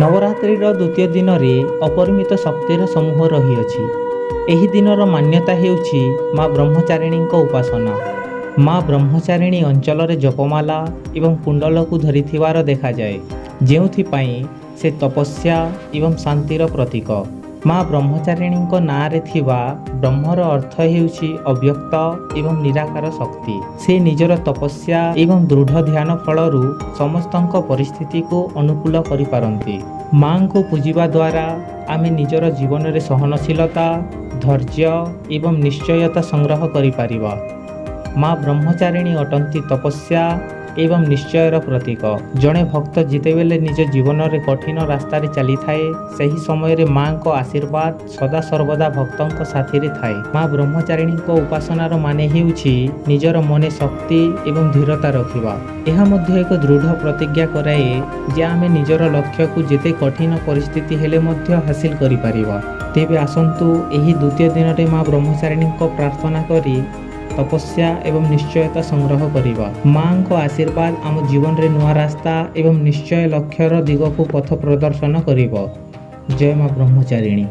ନବରାତ୍ରିର ଦ୍ୱିତୀୟ ଦିନରେ ଅପରିମିତ ଶକ୍ତିର ସମୂହ ରହିଅଛି। ଏହି ଦିନର ମାନ୍ୟତା ହେଉଛି ମା ବ୍ରହ୍ମଚାରିଣୀଙ୍କ ଉପାସନା। ମା ବ୍ରହ୍ମଚାରିଣୀ ଅଞ୍ଚଳରେ ଜପମାଲା ଏବଂ କୁଣ୍ଡଲକୁ ଧରିଥିବାର ଦେଖାଯାଏ, ଯେଉଁଥିପାଇଁ ସେ ତପସ୍ୟା ଏବଂ ଶାନ୍ତିର ପ୍ରତୀକ। ମା ବ୍ରହ୍ମଚାରିଣୀଙ୍କ ନାଁରେ ଥିବା ବ୍ରହ୍ମର ଅର୍ଥ ହେଉଛି ଅବ୍ୟକ୍ତ ଏବଂ ନିରାକାର ଶକ୍ତି। ସେ ନିଜର ତପସ୍ୟା ଏବଂ ଦୃଢ଼ ଧ୍ୟାନ ଫଳରୁ ସମସ୍ତଙ୍କ ପରିସ୍ଥିତିକୁ ଅନୁକୂଳ କରିପାରନ୍ତି। ମାଙ୍କୁ ପୂଜିବା ଦ୍ୱାରା ଆମେ ନିଜର ଜୀବନରେ ସହନଶୀଳତା, ଧୈର୍ଯ୍ୟ ଏବଂ ନିଶ୍ଚୟତା ସଂଗ୍ରହ କରିପାରିବା। ମା ବ୍ରହ୍ମଚାରିଣୀ ଅଟନ୍ତି ତପସ୍ୟା ଏବଂ ନିଶ୍ଚୟର ପ୍ରତୀକ। ଜଣେ ଭକ୍ତ ଯେତେବେଳେ ନିଜ ଜୀବନରେ କଠିନ ରାସ୍ତାରେ ଚାଲିଥାଏ, ସେହି ସମୟରେ ମାଙ୍କ ଆଶୀର୍ବାଦ ସଦାସର୍ବଦା ଭକ୍ତଙ୍କ ସାଥିରେ ଥାଏ। ମା ବ୍ରହ୍ମଚାରିଣୀଙ୍କ ଉପାସନାର ମାନେ ହେଉଛି ନିଜର ମନେ ଶକ୍ତି ଏବଂ ଧୀରତା ରଖିବା। ଏହା ମଧ୍ୟ ଏକ ଦୃଢ଼ ପ୍ରତିଜ୍ଞା କରାଏ ଯେ ଆମେ ନିଜର ଲକ୍ଷ୍ୟକୁ ଯେତେ କଠିନ ପରିସ୍ଥିତି ହେଲେ ମଧ୍ୟ ହାସିଲ କରିପାରିବା। ତେବେ ଆସନ୍ତୁ ଏହି ଦ୍ୱିତୀୟ ଦିନରେ ମା ବ୍ରହ୍ମଚାରିଣୀଙ୍କ ପ୍ରାର୍ଥନା କରି ତପସ୍ୟା ଏବଂ ନିଶ୍ଚୟତା ସଂଗ୍ରହ କରିବା। ମାଙ୍କ ଆଶୀର୍ବାଦ ଆମ ଜୀବନରେ ନୂଆ ରାସ୍ତା ଏବଂ ନିଶ୍ଚୟ ଲକ୍ଷ୍ୟର ଦିଗକୁ ପଥ ପ୍ରଦର୍ଶନ କରିବ। ଜୟ ମା ବ୍ରହ୍ମଚାରିଣୀ।